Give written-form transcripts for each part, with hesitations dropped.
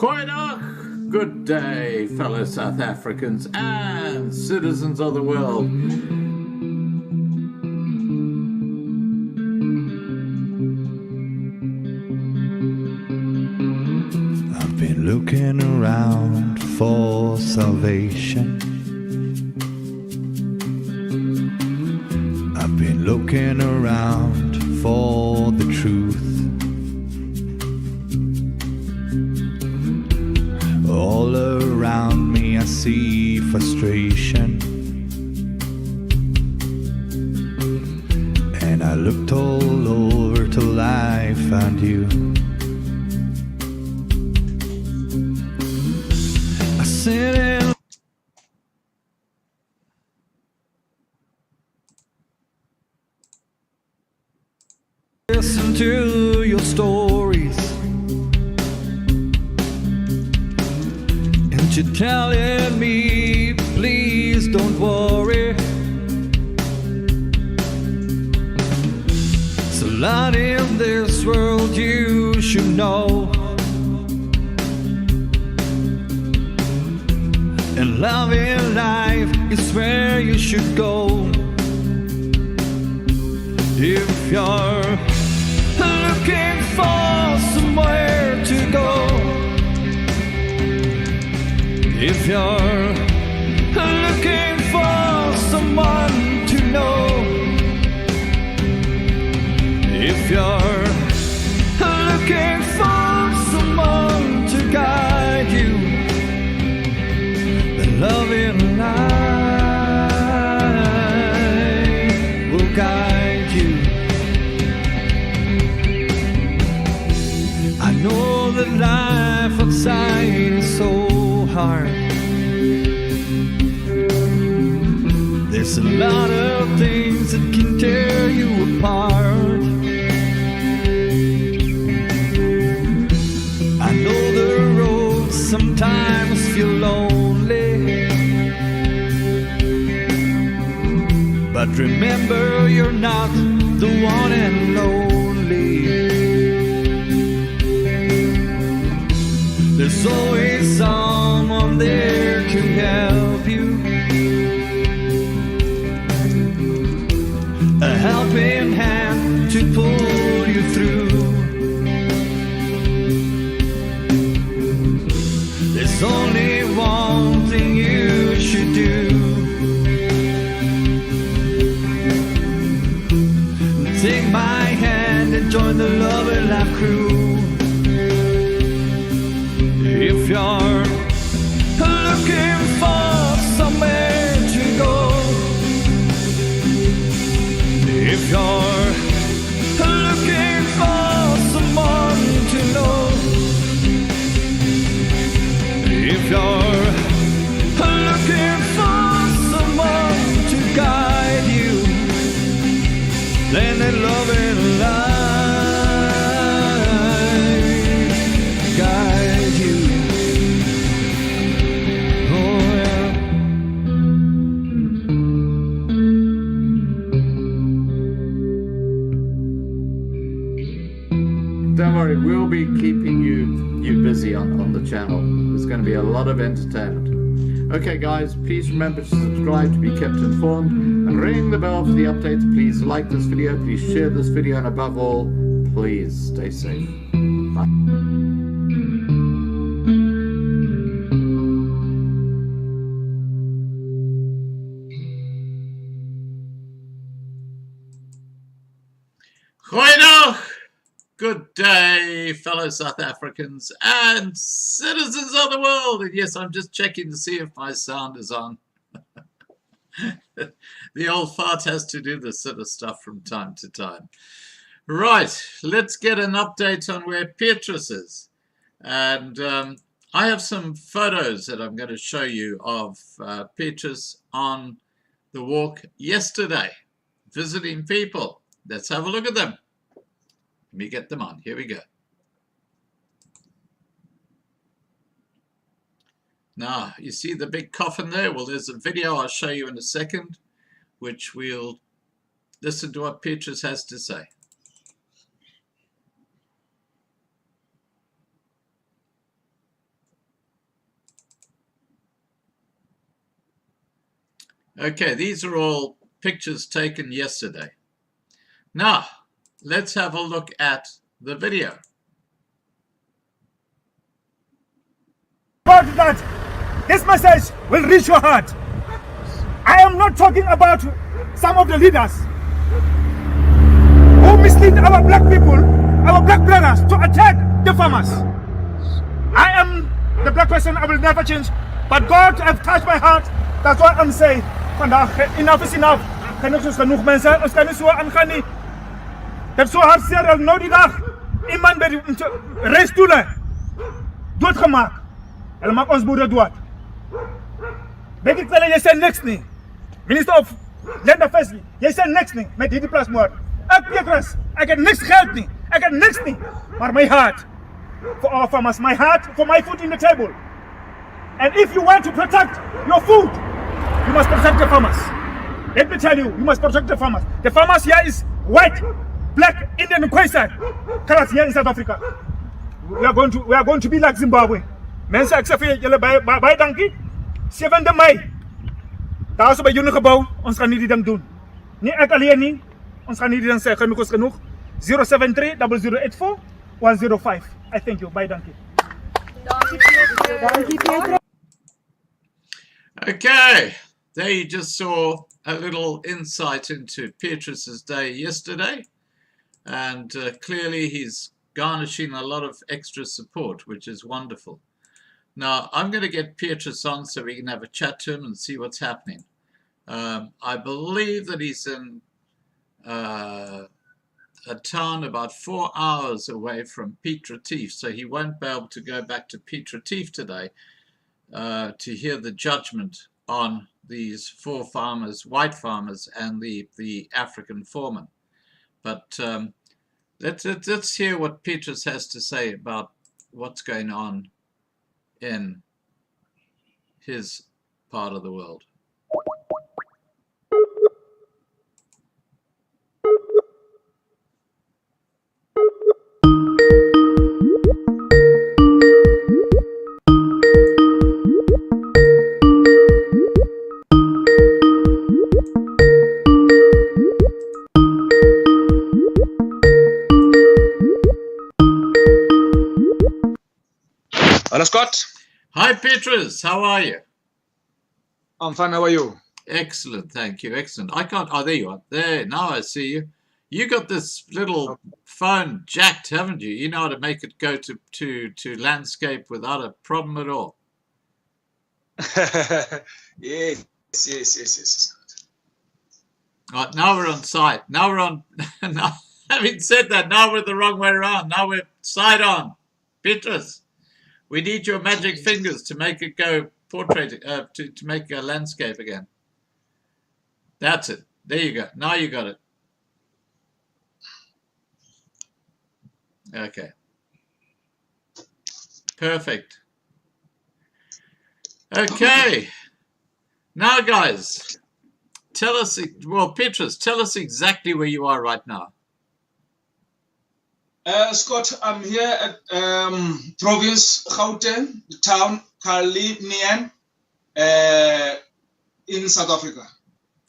Goeiedag, good day, fellow South Africans and citizens of the world. I've been looking around for salvation. I've been looking around for the truth. All around me I see frustration, and I looked all over till I found you. I sit and listen to your stories, and you're telling me, please don't worry. It's a lot in this world you should know, and love in life is where you should go. If you're looking for somewhere to go, if you're looking for someone to know, if you're looking for someone to guide you, then love in life will guide you. I know that life outside is so hard. There's a lot of things that can tear you apart. I know the roads sometimes feel lonely, but remember you're not the one and only. There's always someone there to help you, a helping hand to pull you through. There's only one thing you should do: take my hand and join the Love and Laugh crew. If you're looking for somewhere to go, if you're looking for someone to know, if you're looking for someone to guide you, then let love and life guide you. Oh yeah. Don't worry, we'll be keeping you busy on the channel. There's going to be a lot of entertainment. Okay guys, please remember to subscribe to be kept informed and ring the bell for the updates. Please like this video, please share this video, and above all, please stay safe. Bye. Goeiedag! Good day, fellow South Africans and citizens of the world. And yes, I'm just checking to see if my sound is on. The old fart has to do this sort of stuff from time to time. Right, let's get an update on where Petrus is. And I have some photos that I'm going to show you of Petrus on the walk yesterday, visiting people. Let's have a look at them. Let me get them on. Here we go. Now, you see the big coffin there? Well, there's a video I'll show you in a second, which we'll listen to what Petrus has to say. Okay, these are all pictures taken yesterday. Now, let's have a look at the video. About that, this message will reach your heart. I am not talking about some of the leaders who mislead our black people, our black brothers, to attack the farmers. I am the black person, I will never change, but God has touched my heart. That's what I'm saying. Vandaag, enough is enough. Genoeg is genoeg, mensen. Ons kan niet zo aangaan nie. Ik heb zo hartzeer al nou die dag iemand bij de reisstoelen doodgemaakt. En dan maakt ons boeren dood. Ben ik vertellen, jij zei niks niet. Minister of Landbouw, jij zei niks niet met die plasmoord. Ik, Petrus, ik heb niks geld niet. Ik heb niks niet. Maar mijn hart for our farmers, my heart for my food in the table. And if you want to protect your food, you must protect the farmers. Let me tell you, you must protect the farmers. The farmers here is white, black, Indian, and Khoisan. Colors here in South Africa. We are going to be like Zimbabwe. Mensen, ik zeg voor jullie bij dankie. 7 Mei. Daar is bij jullie gebouw. Ons gaan niet die ding doen. Niet ik alleen niet. Ons gaan niet die ding zeggen. Genoeg is genoeg. 073-0084-105. I thank you. Bye, dankie. Okay, there you just saw a little insight into Petrus's day yesterday, and clearly he's garnishing a lot of extra support, which is wonderful. Now, I'm going to get Petrus on so we can have a chat to him and see what's happening. I believe that he's in a town about 4 hours away from Piet Retief, so he won't be able to go back to Piet Retief today to hear the judgment on these 4 farmers, white farmers, and the African foreman. But let's hear what Petrus has to say about what's going on in his part of the world. Hello, Scott. Hi, Petrus. How are you? I'm fine. How are you? Excellent. Thank you. Excellent. I can't. Oh, there you are. There. Now I see you. You got this little phone jacked, haven't you? You know how to make it go to landscape without a problem at all. Yes. Right, now we're on site. Now we're on. Now, having said that, now we're the wrong way around. Now we're side on. Petrus, we need your magic fingers to make it go portrait, to make a landscape again. That's it. There you go. Now you got it. Okay. Perfect. Okay. Now, guys, tell us, well, Petrus, tell us exactly where you are right now. Scott, I'm here at province Gauteng, the town Kalinian, in South Africa.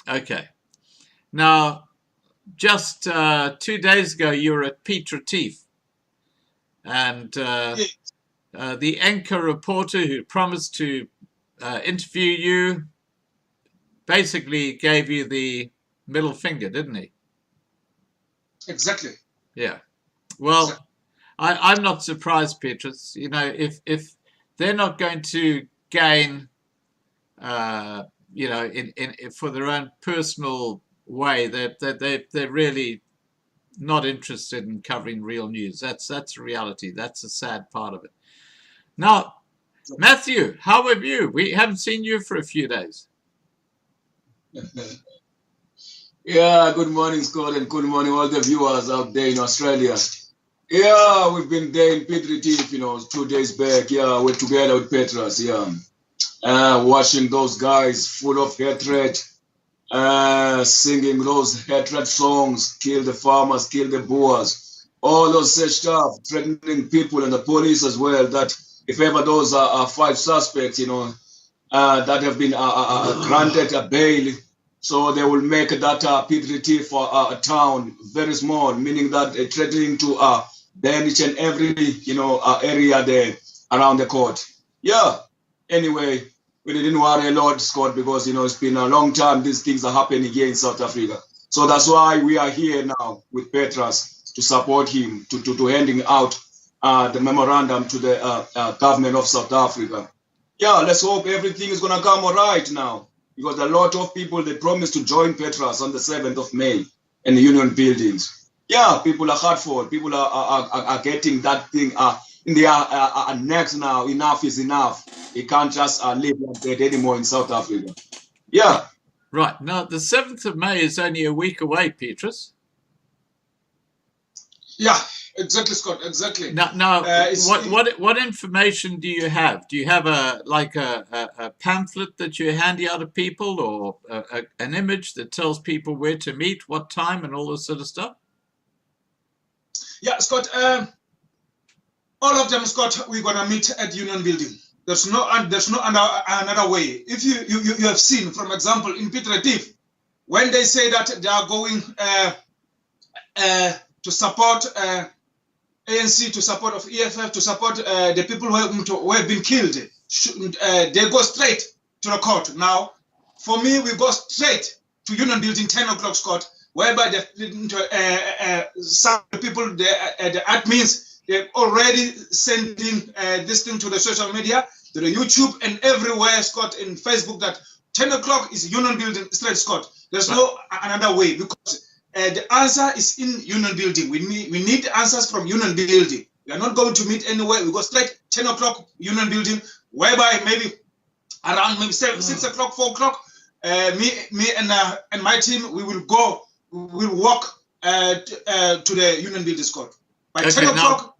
Okay. Now, just 2 days ago, you were at Piet Retief, and Yes. the anchor reporter who promised to interview you basically gave you the middle finger, didn't he? Exactly. Yeah. Well, I'm not surprised, Petrus. You know, if they're not going to gain, you know, in for their own personal way, they're really not interested in covering real news. That's reality. That's a sad part of it. Now, Matthew, how have you? We haven't seen you for a few days. Yeah, good morning, Scott, and good morning, all the viewers out there in Australia. Yeah, we've been there in Piet Retief, you know, 2 days back. Yeah, we're together with Petrus, yeah. Watching those guys full of hatred, singing those hatred songs, kill the farmers, kill the Boers, all those such stuff, threatening people and the police as well, that if ever those are 5 suspects, you know, that have been granted a bail. So they will make that P3T for a town very small, meaning that they're threatening to ban each and every area there around the court. Yeah. Anyway, we didn't worry a lot, Scott, because it's been a long time. These things are happening here in South Africa. So that's why we are here now with Petrus to support him to handing out the memorandum to the government of South Africa. Yeah, let's hope everything is gonna come all right now, because a lot of people, they promised to join Petrus on the 7th of May in the union buildings. Yeah, people are hurtful. People are getting that thing in their necks now. Enough is enough. You can't just live like that anymore in South Africa. Yeah. Right. Now, the 7th of May is only a week away, Petrus. Yeah, exactly, Scott. Exactly. Now, what information do you have? Do you have a pamphlet that you handy out to people, or an image that tells people where to meet, what time, and all this sort of stuff? Yeah, Scott. All of them, Scott. We're gonna meet at Union Building. There's no another way. If you have seen, for example, in Petrus, when they say that they are going to support ANC, to support of EFF, to support the people who have been killed, they go straight to the court. Now, for me, we go straight to Union Building, 10 o'clock, Scott, whereby some people, the admins, they're already sending this thing to the social media, to the YouTube and everywhere, Scott, in Facebook, that 10 o'clock is Union Building straight, Scott. There's no another way, because the answer is in Union Building. We need answers from Union Building. We are not going to meet anywhere. We go straight 10 o'clock Union Building, whereby maybe around maybe 6 o'clock, 4 o'clock, me and my team, we will walk to the Union Building, Scott. By 10 o'clock.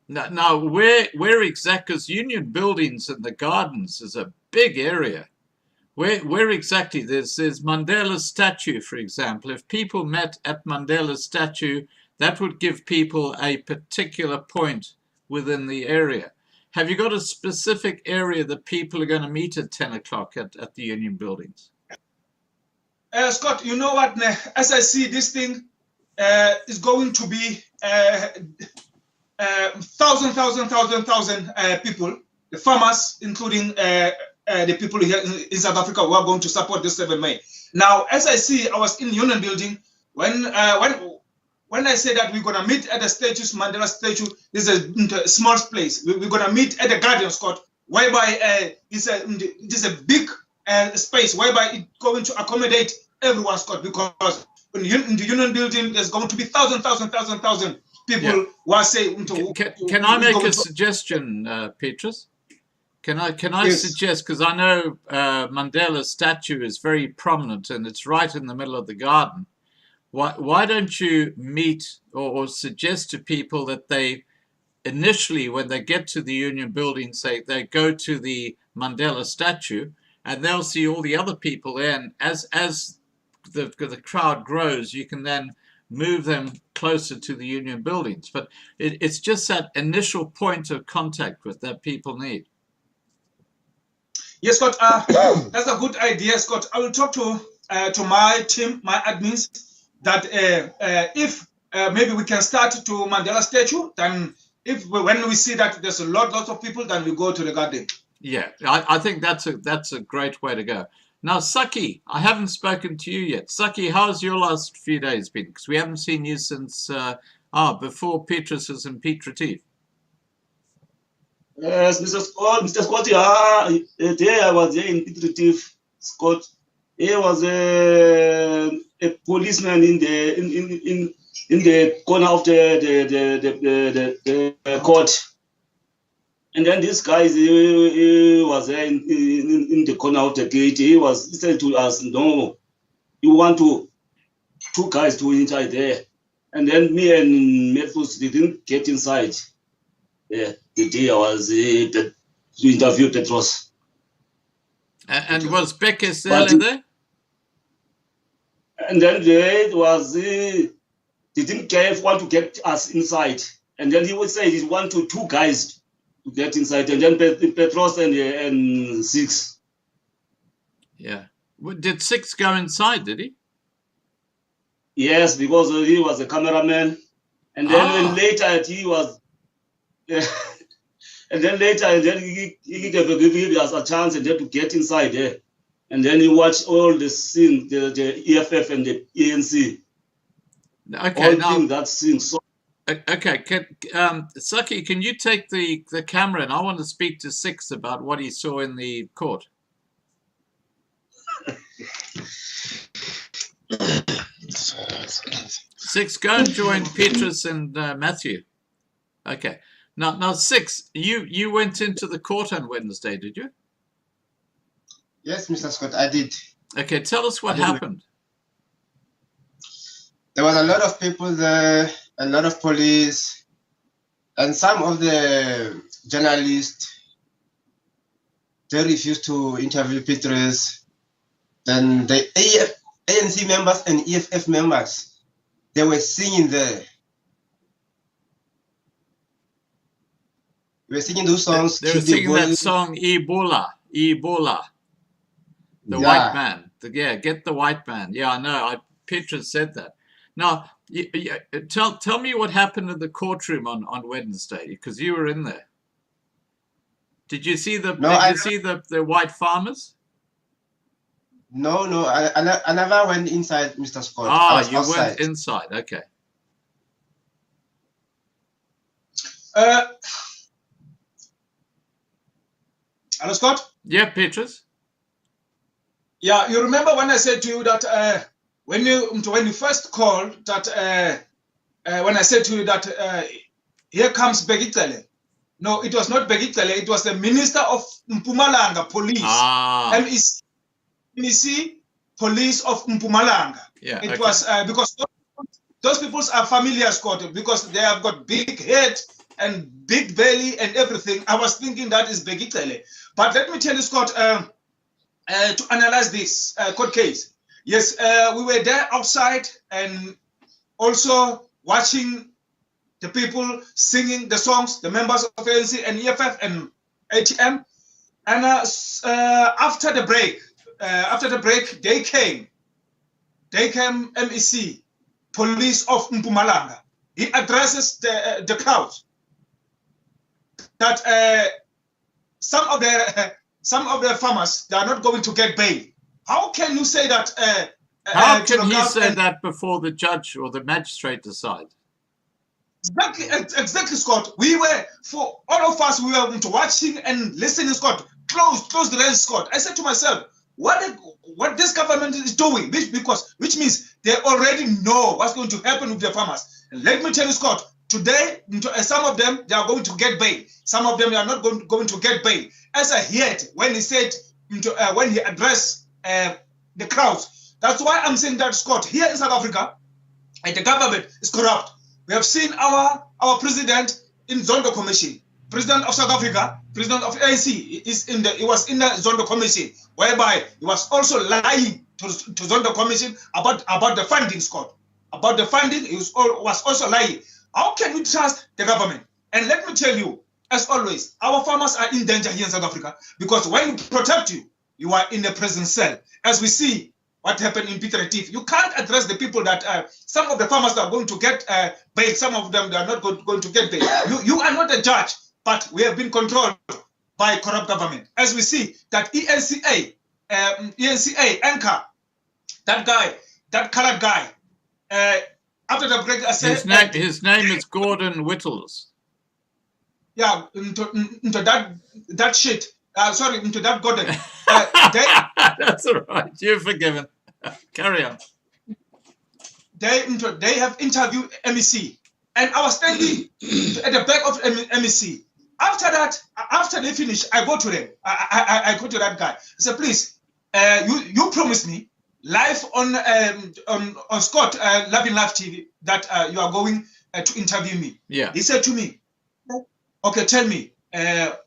Now, where exactly? Because Union Buildings and the gardens is a big area. Where exactly? There's Mandela's statue, for example. If people met at Mandela's statue, that would give people a particular point within the area. Have you got a specific area that people are going to meet at 10 o'clock at the Union Buildings? Scott, you know what? As I see this thing, is going to be thousand people, the farmers, including the people here in South Africa, who are going to support this 7 May. Now, as I see, I was in Union Building when I say that we're gonna meet at the statues, Mandela statue. This is a small place. We're gonna meet at the garden, Scott, whereby it's a big space whereby it's going to accommodate everyone, Scott, because in the Union Building, there's going to be thousand people who are saying. Can I make a suggestion, Petrus? Can I suggest, because I know Mandela's statue is very prominent and it's right in the middle of the garden. Why don't you meet or suggest to people that they initially, when they get to the Union Building, say they go to the Mandela statue, and they'll see all the other people there, and as the crowd grows, you can then move them closer to the Union Buildings. But it's just that initial point of contact with that people need. Yes, Scott, that's a good idea, Scott. I will talk to my team, my admins, that if maybe we can start to Mandela statue, then when we see that there's a lot of people, then we go to the garden. Yeah, I think that's a great way to go. Now, Saki, I haven't spoken to you yet. Saki, how's your last few days been? Because we haven't seen you since before Petrus was in Petrus. Yes, Mr. Scott, there I was there in Petrus, Scott. He was a policeman in the corner of the court. And then this guy, he was there in the corner of the gate. He said to us, no, you want two guys to inside there. And then me and Petrus didn't get inside. Yeah, the day I was to interview Petrus. And was Bekesele there? And then there was, he didn't care if want to get us inside. And then he would say he wanted two guys to get inside, and then Petrus and Six. Yeah. Did Six go inside, did he? Yes, because he was a cameraman. And then later he was... and then later he gave us a chance and then to get inside there. And then he watched all the scene, the EFF and the ANC. Okay, all now... that scene. So, okay, Saki, can you take the camera, and I want to speak to Six about what he saw in the court. Six, go and join Petrus and Matthew. Okay, now Six, you went into the court on Wednesday, did you? Yes, Mr. Scott, I did. Okay, tell us what happened. There was a lot of people there, a lot of police, and some of the journalists, they refused to interview Petrus. Then the ANC members and EFF members, they were singing there. They were singing those songs. They were singing that song, Ebola, Ebola. The white man. Get the white man. Yeah, I know. Petrus said that. Now, tell me what happened in the courtroom on Wednesday, because you were in there. Did you see the the white farmers? No, I never went inside, Mr. Scott. I was outside. Went inside. Okay. Hello, Scott? Yeah, Petrus. Yeah, you remember when I said to you that when you first called that when I said to you that here comes Begitele. No, it was not Begitele. It was the Minister of Mpumalanga Police. MEC Police of Mpumalanga. Yeah, it was because those people are familiar, Scott, because they have got big head and big belly and everything. I was thinking that is Begitele. But let me tell you, Scott, to analyze this court case. Yes, we were there outside and also watching the people singing the songs, the members of ANC and EFF and ATM. And after the break, they came MEC, Police of Mpumalanga. He addresses the crowd that some of the farmers, they are not going to get bail. How can you say that? How can he say that before the judge or the magistrate decide? Exactly, Scott. We were, for all of us, we were watching and listening, Scott. Close the lens, Scott. I said to myself, what this government is doing, which means they already know what's going to happen with the farmers. And let me tell you, Scott, today, some of them, they are going to get bail. Some of them, they are not going to get bail. As I heard when he said, when he addressed the crowds. That's why I'm saying that, Scott, here in South Africa, the government is corrupt. We have seen our president in Zondo Commission, president of South Africa, president of ANC, he was in the Zondo Commission, whereby he was also lying to Zondo Commission about the funding, Scott. About the funding, he was also lying. How can we trust the government? And let me tell you, as always, our farmers are in danger here in South Africa, because when you protect you are in a prison cell. As we see what happened in Peter Retief, you can't address the people that some of the farmers are going to get bail, some of them they are not going to get bail. You are not a judge, but we have been controlled by corrupt government. As we see that ENCA anchor, that guy, that colored guy, after the break, I said his name is Gordon Whittles. Yeah, into that shit. Sorry, into that Gordon. That's all right. You're forgiven. Carry on. They have interviewed MEC, and I was standing at the back of MEC. After that, after they finish, I go to them. I go to that guy. I said, please, you promised me live on Scott Loving Live TV that you are going to interview me. Yeah. He said to me, okay, tell me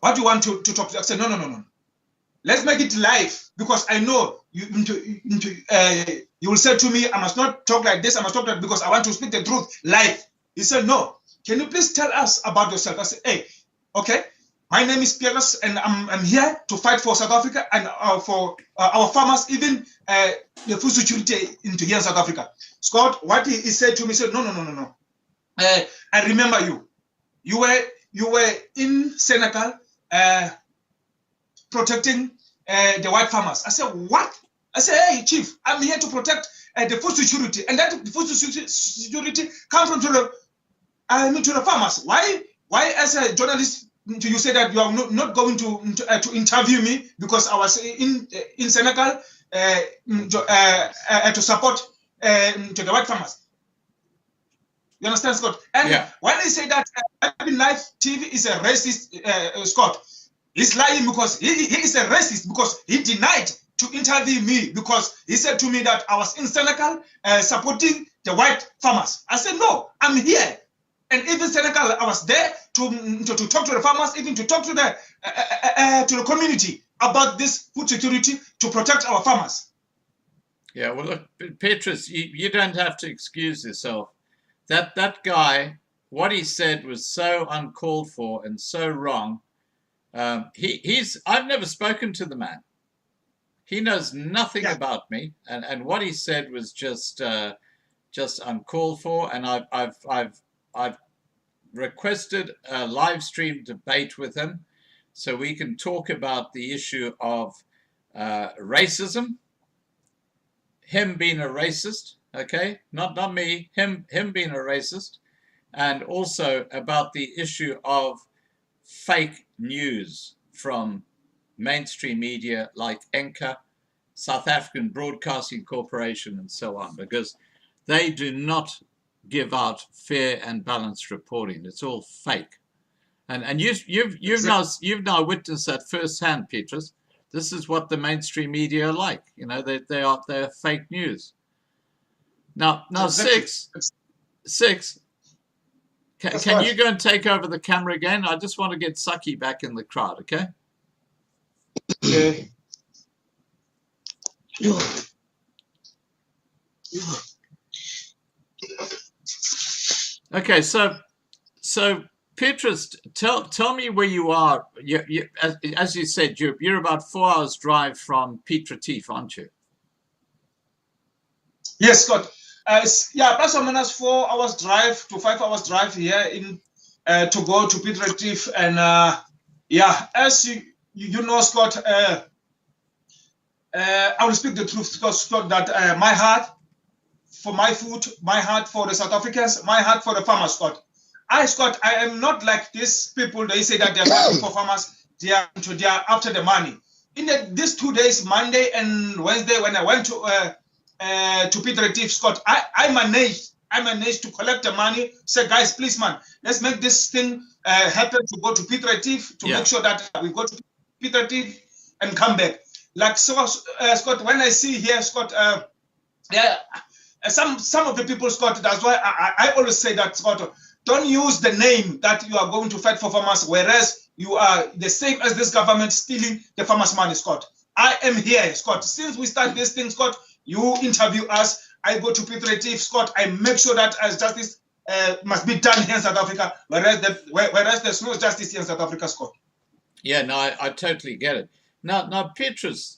what do you want to talk to. I said, no. Let's make it live, because I know you will say to me, I must not talk like this, I must talk like, because I want to speak the truth live. He said, no. Can you please tell us about yourself? I said, hey, okay. My name is Petrus, and I'm here to fight for South Africa and for our farmers, even the food security into here in South Africa. Scott, what he said to me, said, no. I remember you. You were in Senegal protecting the white farmers. I said, what? I said, hey, Chief, I'm here to protect the food security, and that the food security comes from to the farmers. Why, as a journalist, you say that you are not going to interview me because I was in Senegal to support to the white farmers? You understand, Scott? And when they say that Live TV is a racist, Scott, he's lying because he is a racist because he denied to interview me because he said to me that I was in Senegal supporting the white farmers. I said, no, I'm here. And even Senegal, I was there to talk to the farmers, even to talk to the community about this food security to protect our farmers. Yeah, well, look, Petrus, you don't have to excuse yourself. That guy, what he said was so uncalled for and so wrong. I've never spoken to the man. He knows nothing about me, and what he said was just uncalled for. And I've requested a live stream debate with him so we can talk about the issue of racism, him being a racist, okay, not me, him being a racist, and also about the issue of fake news from mainstream media like ENCA, South African Broadcasting Corporation, and so on, because they do not give out fair and balanced reporting. It's all fake, and you've now witnessed that firsthand, Petrus. This is what the mainstream media are like. You know, they're fake news. Now, Six. Can you go and take over the camera again? I just want to get Saki back in the crowd, okay? Okay. Okay, so Petrus, tell me where you are. As you said, you're about 4 hours drive from Piet Retief, aren't you? Yes, Scott. Plus or minus 4 hours drive to 5 hours drive here in to go to Piet Retief, and as you know, Scott, I will speak the truth, Scott, that my heart for my food, my heart for the South Africans, my heart for the farmers, Scott. Scott, I am not like these people. They say that they're fighting for farmers. They are after the money. In these 2 days, Monday and Wednesday, when I went to Piet Retief, Scott, I managed to collect the money. Say, guys, please, man, let's make this thing happen to go to Piet Retief to make sure that we go to Piet Retief and come back. Like so, Scott, when I see here, Scott, some of the people, Scott, that's why I always say that, Scott, don't use the name that you are going to fight for farmers, whereas you are the same as this government stealing the farmers' money, Scott. I am here, Scott. Since we start this thing, Scott, you interview us. I go to Piet Retief, Scott. I make sure that as justice must be done here in South Africa, whereas there's no justice here in South Africa, Scott. Yeah, no, I totally get it. Now, Petrus,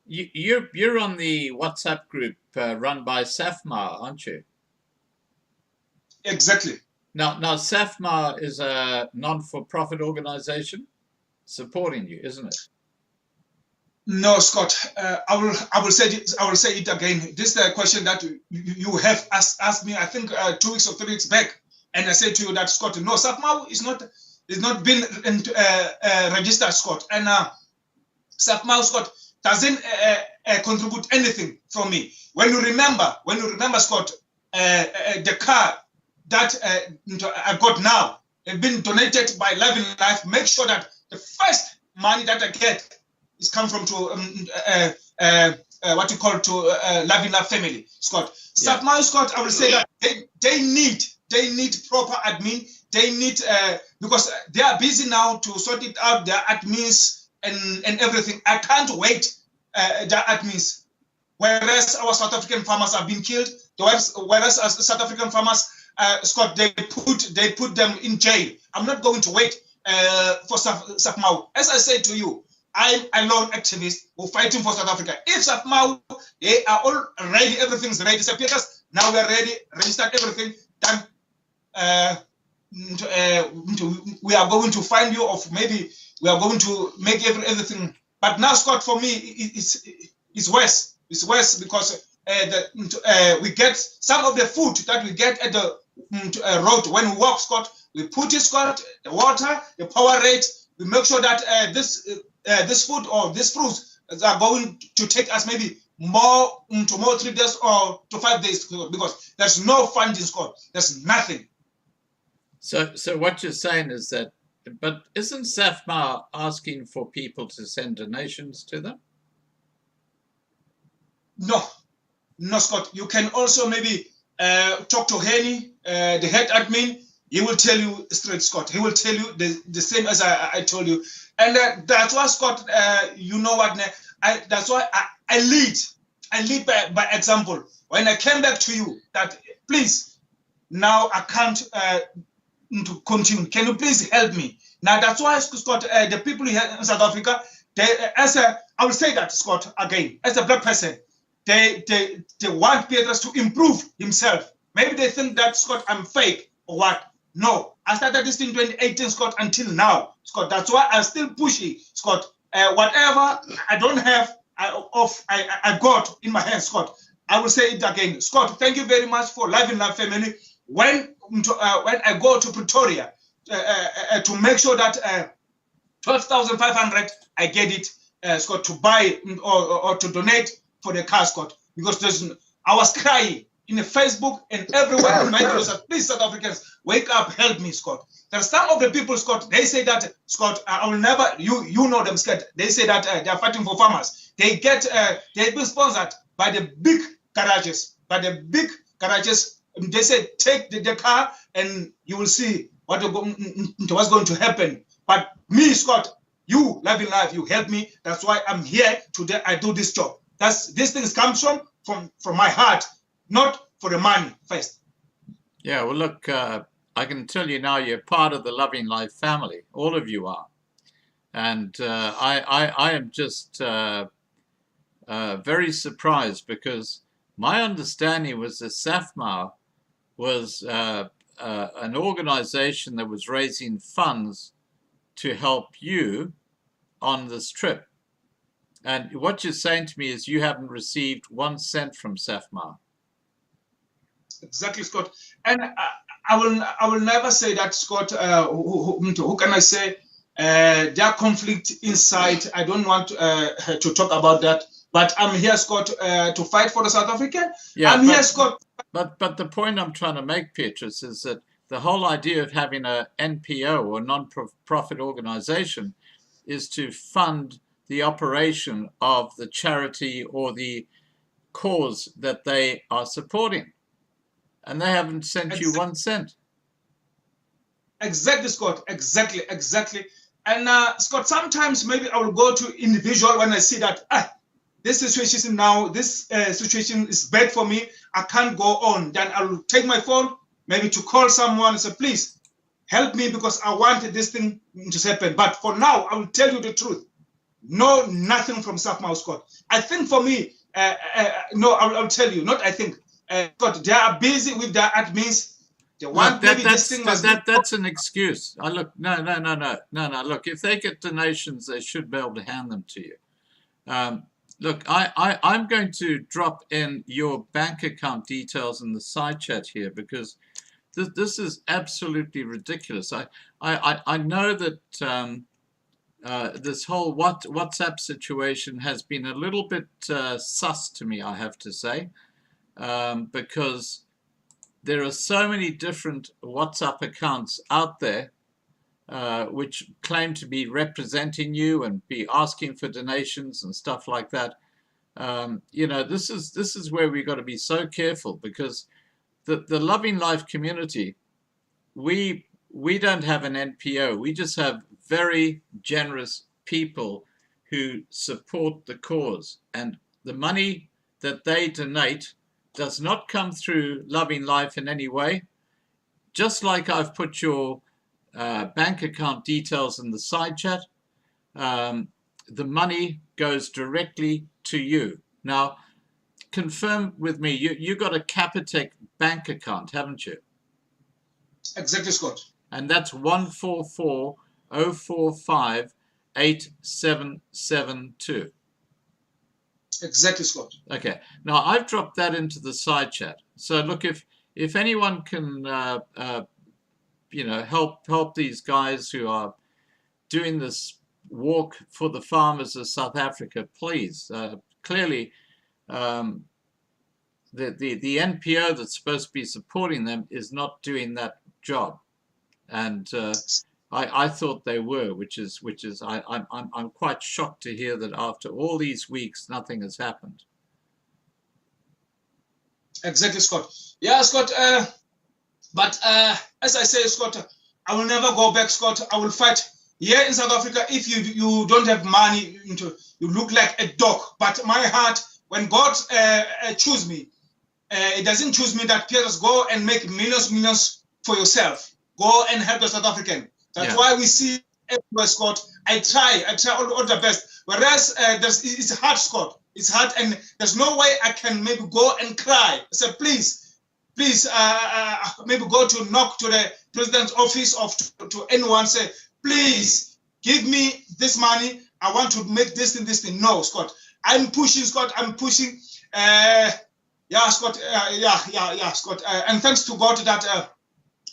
you're on the WhatsApp group run by SAFMA, aren't you? Exactly. Now, SAFMA is a non-for-profit organization supporting you, isn't it? No, Scott. I will say it again. This is a question that you have asked me, I think 2 weeks or 3 weeks back, and I said to you that, Scott, no, SAFMA is not been registered, Scott, and SAFMA, Scott, doesn't contribute anything from me. When you remember, Scott, the car that I got now has been donated by Live in Life. Make sure that the first money that I get is come from what you call to Live in Life family, Scott. Yeah. SAFMA, Scott, I will say that they need proper admin. They need because they are busy now to sort it out, their admins and everything. I can't wait their admins. Whereas our South African farmers are being killed, whereas as South African farmers, Scott, they put them in jail. I'm not going to wait for SAFMAU. As I said to you, I'm a lone activist who fighting for South Africa. If SAFMAU, they are all ready, everything's ready. So Peters, now we are ready, registered everything, done. We are going to find you, of maybe we are going to make everything. But now, Scott, for me, it's worse. It's worse because we get some of the food that we get at the road when we walk, Scott. We put it, Scott, the water, the power rate. We make sure that this food or these fruits are going to take us maybe more to more 3 days or to 5 days, because there's no funding, Scott. There's nothing. So what you're saying is that, but isn't SAFMA asking for people to send donations to them? No, Scott. You can also maybe talk to Henny, the head admin. He will tell you straight, Scott. He will tell you the same as I told you. And that's why, Scott, you know what, that's why I lead by example. When I came back to you, that please, now I can't to continue. Can you please help me? Now that's why, Scott, the people here in South Africa, I will say that, Scott, again, as a black person, they want Petrus to improve himself. Maybe they think that, Scott, I'm fake or what? No, I started this in 2018, Scott, until now, Scott. That's why I'm still pushing, Scott. Whatever I don't have, I got in my hands, Scott. I will say it again, Scott. Thank you very much for Live in Life family. When I go to Pretoria to make sure that 12,500 I get it, Scott, to buy or to donate for the car, Scott, because I was crying in the Facebook and everywhere in my videos, please, South Africans, wake up, help me, Scott. There's some of the people, Scott, they say that, Scott, I will never, you know them, Scott. They say that they are fighting for farmers. They've been sponsored by the big garages, They say, take the car and you will see what's going to happen. But me, Scott, you, Live in Life, you help me. That's why I'm here today. I do this job. These things comes from my heart, not for the money first. Yeah, well, look, I can tell you now, you're part of the Loving Life family. All of you are. And I am just very surprised, because my understanding was that SAFMA was an organization that was raising funds to help you on this trip. And what you're saying to me is you haven't received 1 cent from SAFMA. Exactly, Scott. And I will never say that, Scott. Who can I say? Their conflict inside. I don't want to talk about that. But I'm here, Scott, to fight for the South African. Yeah, I'm here, Scott. But the point I'm trying to make, Petrus, is that the whole idea of having a NPO or non-profit organization is to fund the operation of the charity or the cause that they are supporting. And they haven't sent you 1 cent. Exactly, Scott. Exactly. And Scott, sometimes maybe I will go to individual when I see that this situation now, this situation is bad for me. I can't go on. Then I will take my phone, maybe to call someone and say, please help me, because I want this thing to happen. But for now, I will tell you the truth. No, nothing from SAFMA, Scott. I think for me, no, I'll tell you. Not I think. Scott, they are busy with their admins. They want that's an excuse. Look, no. Look, if they get donations, they should be able to hand them to you. Look, I'm going to drop in your bank account details in the side chat here, because this is absolutely ridiculous. I know that this whole WhatsApp situation has been a little bit sus to me, I have to say. Because there are so many different WhatsApp accounts out there which claim to be representing you and be asking for donations and stuff like that. You know, this is where we've got to be so careful, because the Loving Life community, we don't have an NPO. We just have very generous people who support the cause, and the money that they donate does not come through Loving Life in any way. Just like I've put your bank account details in the side chat. The money goes directly to you. Now, confirm with me, you got a Capitec Bank account, haven't you? Exactly, Scott. And that's 144-045-8772. Exactly, Scott. Okay. Now, I've dropped that into the side chat. So, look, if anyone can, help these guys who are doing this walk for the farmers of South Africa, please. Clearly, the NPO that's supposed to be supporting them is not doing that job, and I thought they were, which is I'm quite shocked to hear that after all these weeks nothing has happened. Exactly, Scott. Yeah, Scott. But as I say, Scott, I will never go back, Scott. I will fight here in South Africa. If you don't have money, you look like a dog. But my heart, when God choose me, it doesn't choose me that Petrus go and make millions for yourself. Go and help the South African. That's why we see everywhere, Scott. I try all the best. Whereas it's hard, Scott. It's hard, and there's no way I can maybe go and cry. Say, please, maybe go to knock to the president's office or to anyone. Say, please give me this money. I want to make this thing. No, Scott. I'm pushing, Scott. I'm pushing. Scott. Scott. And thanks to God that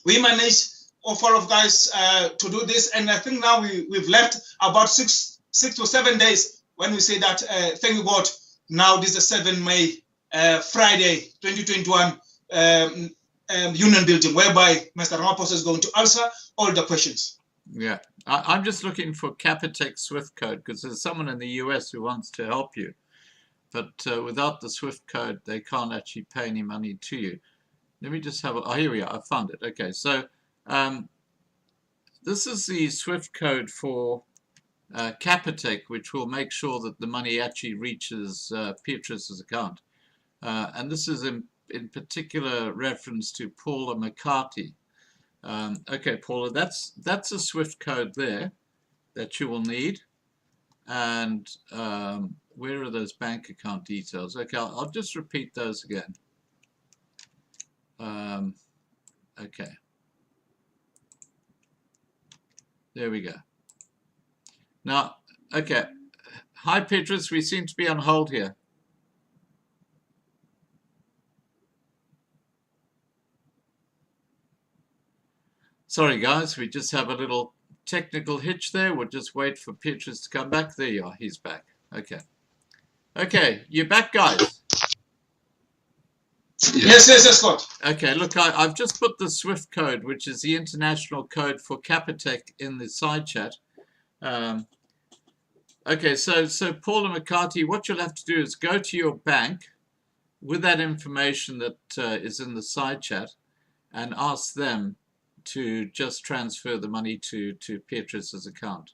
we managed, all of guys, to do this. And I think now we've left about six to 7 days when we say that, thank you God, now this is 7 May, Friday, 2021, Union Building, whereby Mr. Ramaphosa is going to answer all the questions. Yeah, I'm just looking for Capitec Swift code because there's someone in the US who wants to help you. But without the Swift code, they can't actually pay any money to you. Let me just have here we are. I found it. Okay, so this is the Swift code for Capitec, which will make sure that the money actually reaches Petrus's account. And this is in particular reference to Paula McCarthy. Okay, Paula, that's a Swift code there that you will need. And where are those bank account details? Okay, I'll just repeat those again. Okay. There we go. Now, okay. Hi, Petrus. We seem to be on hold here. Sorry, guys. We just have a little technical hitch there. We'll just wait for Petrus to come back. There you are. He's back. Okay. Okay. You're back, guys. Yes, Scott. Okay, look, I've just put the Swift code, which is the international code for Capitec, in the side chat. Okay, so Paula McCarthy, what you'll have to do is go to your bank with that information that is in the side chat and ask them to just transfer the money to Petrus's account.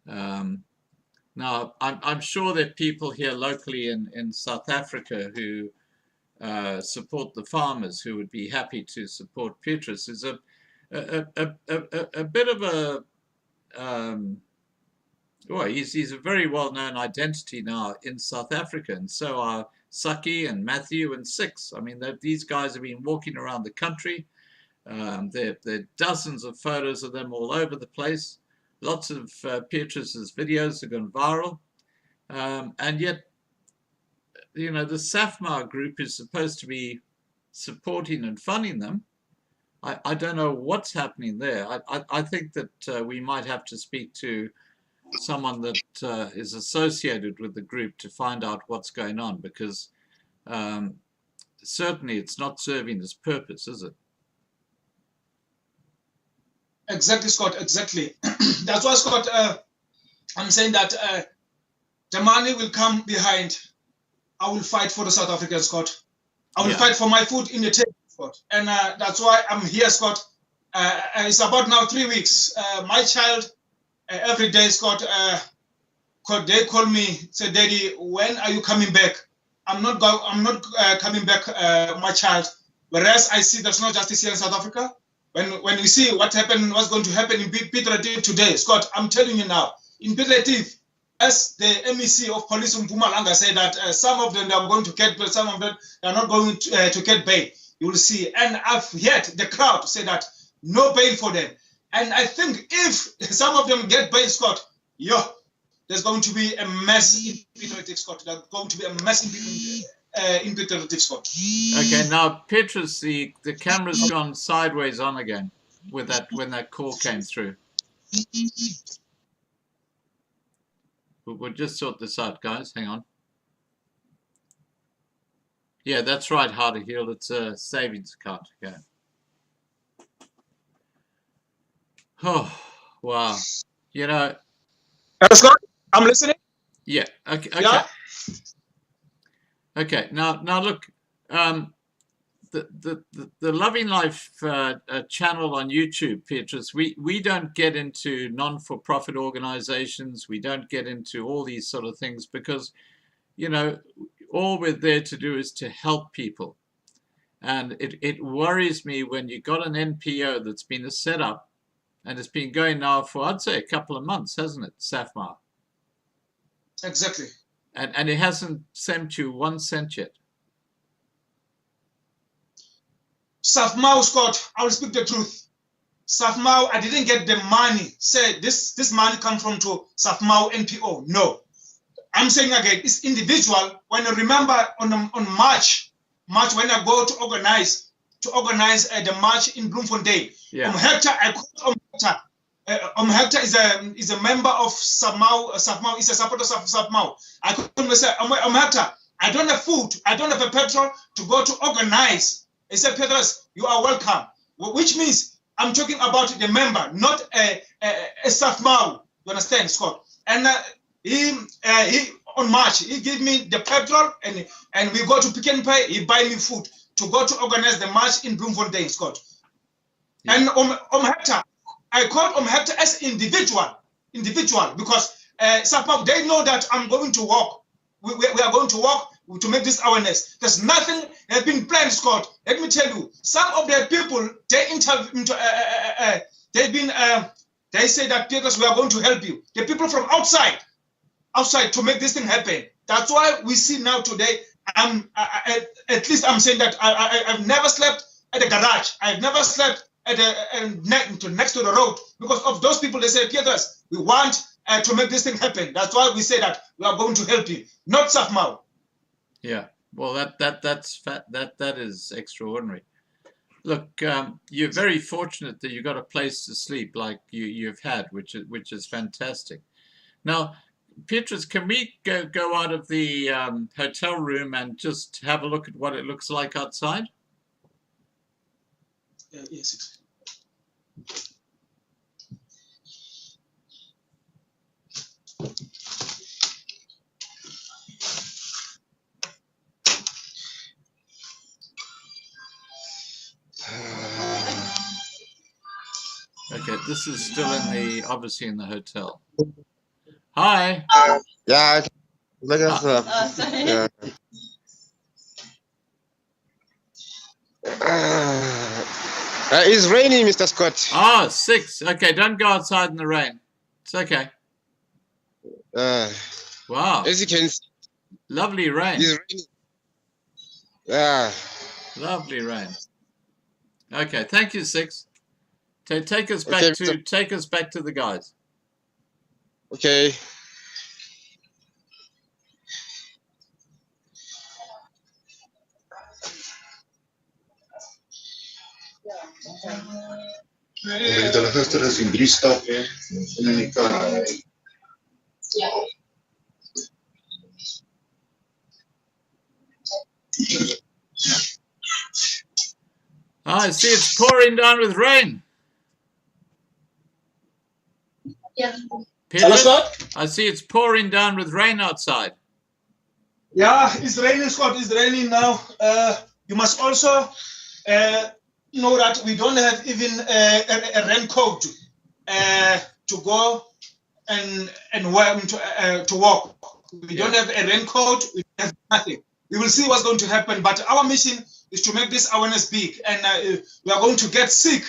Now, I'm sure there are people here locally in South Africa who support the farmers, who would be happy to support Petrus. Is a bit of a well, he's a very well-known identity now in South Africa, and so are Saki and Matthew and Six. I mean, these guys have been walking around the country. There are dozens of photos of them all over the place. Lots of Petrus's videos have gone viral, and yet, you know, the SAFMA group is supposed to be supporting and funding them. I don't know what's happening there. I think that we might have to speak to someone that is associated with the group to find out what's going on, because certainly it's not serving its purpose, is it? Exactly, Scott, exactly. That's why, Scott, I'm saying that the money will come behind. I will fight for the South Africans, Scott. I will fight for my food in the table, Scott. And that's why I'm here, Scott. It's about now 3 weeks. My child, every day, Scott, they call me, say, Daddy, when are you coming back? I'm not coming back, my child. Whereas I see there's no justice here in South Africa. when we see what happened, what's going to happen in Piet Retief today, Scott, I'm telling you now, in Piet Retief, as the MEC of Police Mpumalanga said that some of them are going to get bail, some of them are not going to get bail. You will see. And I've heard the crowd say that no bail for them. And I think if some of them get bail, Scott, there's going to be a mess in Piet Retief, Scott. There's going to be a mess in Piet Retief, Scott. Okay, now Petrus, the camera's gone sideways on again with that when that call came through. We'll just sort this out, guys. Hang on. Yeah, that's right, How to Heal. It's a savings account. Okay. Oh, wow. You know. Scott, I'm listening. Yeah. Okay. Okay. Yeah. Okay. Now look. The Loving Life channel on YouTube, Petrus, we don't get into non-for-profit organizations. We don't get into all these sort of things because, you know, all we're there to do is to help people. And it worries me when you got an NPO that's been set up and it's been going now for, I'd say, a couple of months, hasn't it, Safma? Exactly. And it hasn't sent you 1 cent yet. Safmau, Scott, I will speak the truth. Safmau, I didn't get the money. Say this money come from to Safmau NPO. No. I'm saying again, it's individual. When I remember on March when I go to organize the march in Bloemfontein. Yeah. Hector, I called Hector is a member of Safmau. Safmau is a supporter of Safmau. I called him and said, Hector, I don't have food. I don't have a petrol to go to organize. He said, Petrus, you are welcome. Which means I'm talking about the member, not a Safmau. You understand, Scott? And he on March, he gave me the petrol and we go to Pick n Pay. He buy me food to go to organize the march in Bloemfontein, Scott. Yeah. And Hector, I called Hector as individual because Safmau, they know that I'm going to walk. We are going to walk to make this awareness. There's nothing has been planned, Scott. Let me tell you, some of the people they say that Petrus, we are going to help you. The people from outside to make this thing happen. That's why we see now today. At least I'm saying that I've never slept at a garage. I've never slept at next to the road because of those people. They say, Petrus, we want to make this thing happen. That's why we say that we are going to help you, not Safmau. Yeah, well, that is extraordinary. Look, you're very fortunate that you got a place to sleep like you've had, which is fantastic. Now, Petrus, can we go out of the hotel room and just have a look at what it looks like outside? Yes. Okay, this is still obviously in the hotel. Hi. Yeah, look at Sorry. It's raining, Mr. Scott. Ah, 6. Okay, don't go outside in the rain. It's okay. Wow. As you can see, lovely rain. it's raining. Yeah. Lovely rain. Okay, thank you, 6. Take us back to the guys. Okay. I see it's pouring down with rain. Yeah. Petrus, I see it's pouring down with rain outside. Yeah, it's raining, Scott. It's raining now. You must also know that we don't have even a raincoat to go and wear to walk. We don't have a raincoat. We have nothing. We will see what's going to happen. But our mission is to make this awareness big, and we are going to get sick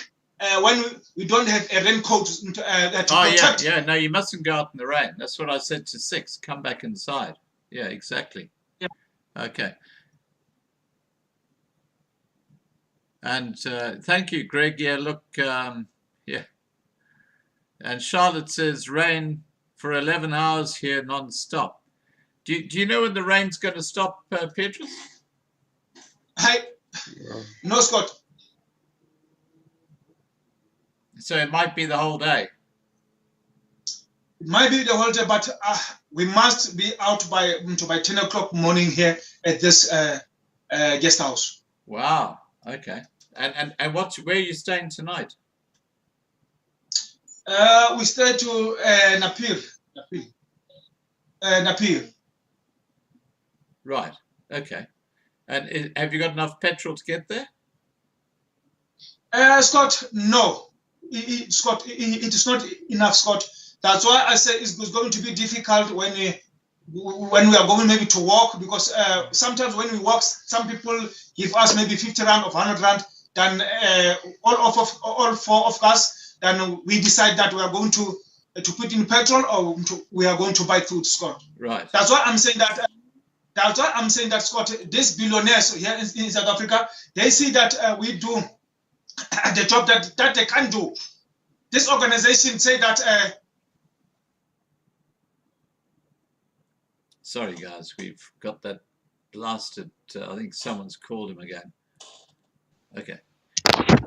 when we don't have a raincoat to protect. Yeah. No, you mustn't go out in the rain. That's what I said to 6. Come back inside. Yeah, exactly. Yeah. Okay. And thank you, Greg. Yeah, look, yeah. And Charlotte says rain for 11 hours here non-stop. Do you know when the rain's going to stop, Petrus? No, Scott. So it might be the whole day. It might be the whole day, but we must be out by 10 o'clock morning here at this guest house. Wow. Okay. And where are you staying tonight? We stay to Napier. Right. Okay. And have you got enough petrol to get there? Scott, no. Scott, it is not enough, Scott. That's why I say it's going to be difficult when we are going maybe to walk, because sometimes when we walk, some people give us maybe 50 rand or 100 rand. Then all 4 of us, then we decide that we are going to put in petrol or we are going to buy food, Scott. Right. That's why I'm saying that. That's why I'm saying that, Scott. These billionaires here in South Africa, they see that we do the job that they can do. This organization say that. Sorry, guys, we've got that blasted. I think someone's called him again. Okay.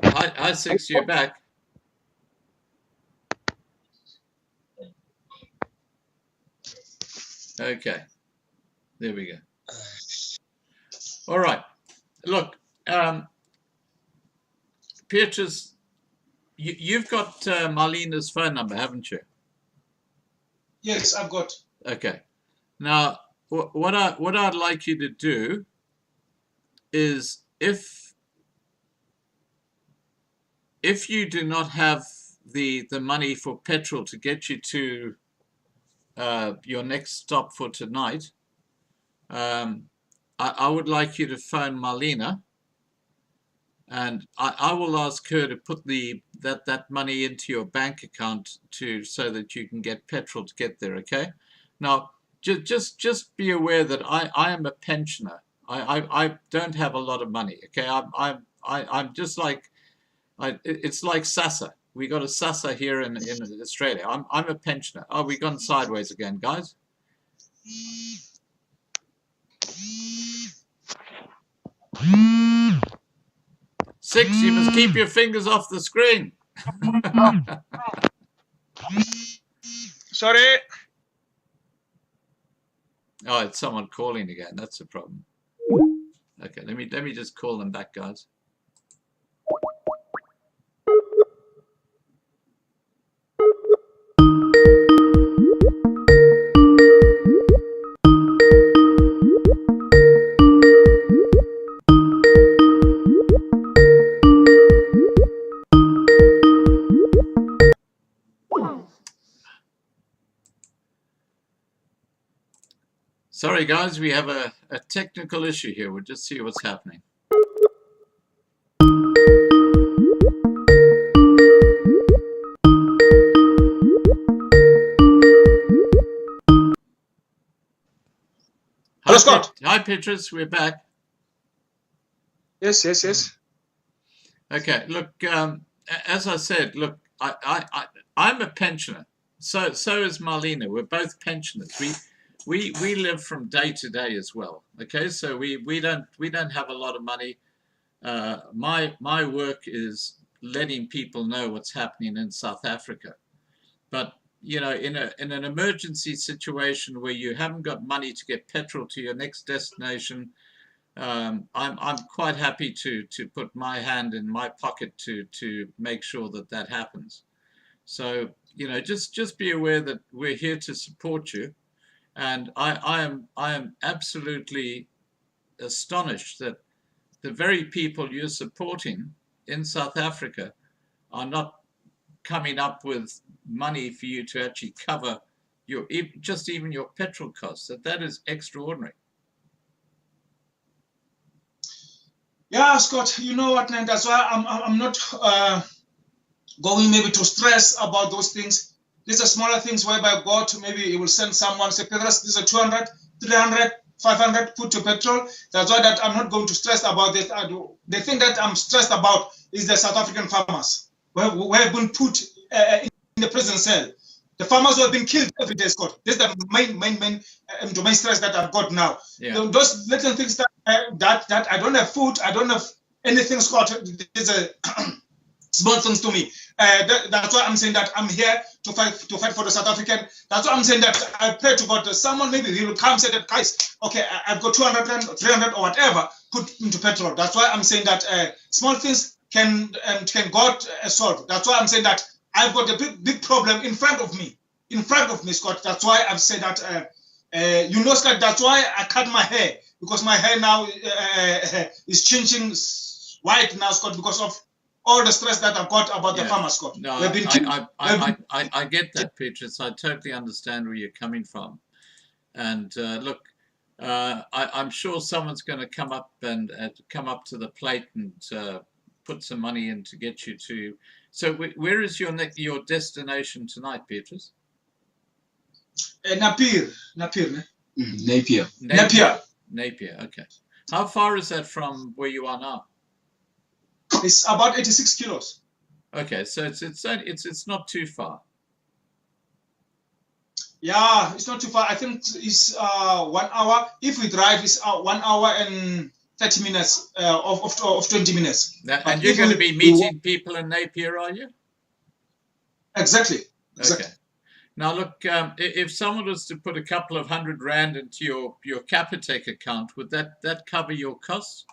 Hi, 6, you're back. Okay. There we go. All right. Look, Petrus, you've got Marlena's phone number, haven't you? Yes, I've got. Okay. Now, what I'd like you to do is, if you do not have the money for petrol to get you to your next stop for tonight, I would like you to phone Marlena, and I will ask her to put that money into your bank account so that you can get petrol to get there. Okay. Now, just be aware that I am a pensioner. I don't have a lot of money. Okay. I'm just like. It's like SASSA. We got a SASSA here in Australia. I'm a pensioner. Oh, we've gone sideways again, guys. 6, you must keep your fingers off the screen. Sorry. Oh, it's someone calling again. That's the problem. Okay, let me just call them back, guys. Sorry, guys, we have a technical issue here. We'll just see what's happening. Hello, Scott. Hi, Petrus. We're back. Yes. Okay. Look, as I said, look, I'm a pensioner. So is Marlena. We're both pensioners. We live from day to day as well. Okay, so we don't have a lot of money. My work is letting people know what's happening in South Africa. But you know, in an emergency situation where you haven't got money to get petrol to your next destination, I'm quite happy to put my hand in my pocket to make sure that happens. So you know, just be aware that we're here to support you. And I am absolutely astonished that the very people you're supporting in South Africa are not coming up with money for you to actually cover even your petrol costs. That is extraordinary. Yeah, Scott. You know what, man? That's why I'm not going maybe to stress about those things. These are smaller things whereby God maybe he will send someone, say, Petrus, these are 200, 300, 500, put to petrol. That's why that I'm not going to stress about this. The thing that I'm stressed about is the South African farmers who have been put in the prison cell. The farmers who have been killed every day, Scott. This is the main stress that I've got now. Yeah. Those little things that I don't have food, I don't have anything, Scott. These are small things to me. That's why I'm saying that I'm here to fight for the South African. That's why I'm saying that I pray to God that someone maybe he will come say that, guys, okay, I've got 200, 300 or whatever, put into petrol. That's why I'm saying that small things can God solve. That's why I'm saying that I've got a big problem in front of me, Scott. That's why I've said that, Scott, that's why I cut my hair, because my hair now is changing white now, Scott, because of all the stress that I've got about the farmers, Scott. No, I get that, Petrus. I totally understand where you're coming from. And look, I'm sure someone's going to come up and come up to the plate and put some money in to get you to. So where is your destination tonight, Petrus? Napier. Napier. Napier. Okay. How far is that from where you are now? It's about 86 kilos. Okay, so it's not too far. Yeah, it's not too far. I think it's 1 hour. If we drive, it's 1 hour and 30 minutes of 20 minutes. And you're going to be meeting people in Napier, are you? Exactly. Okay. Now look, if someone was to put a couple of R100 into your Capitec account, would that cover your costs,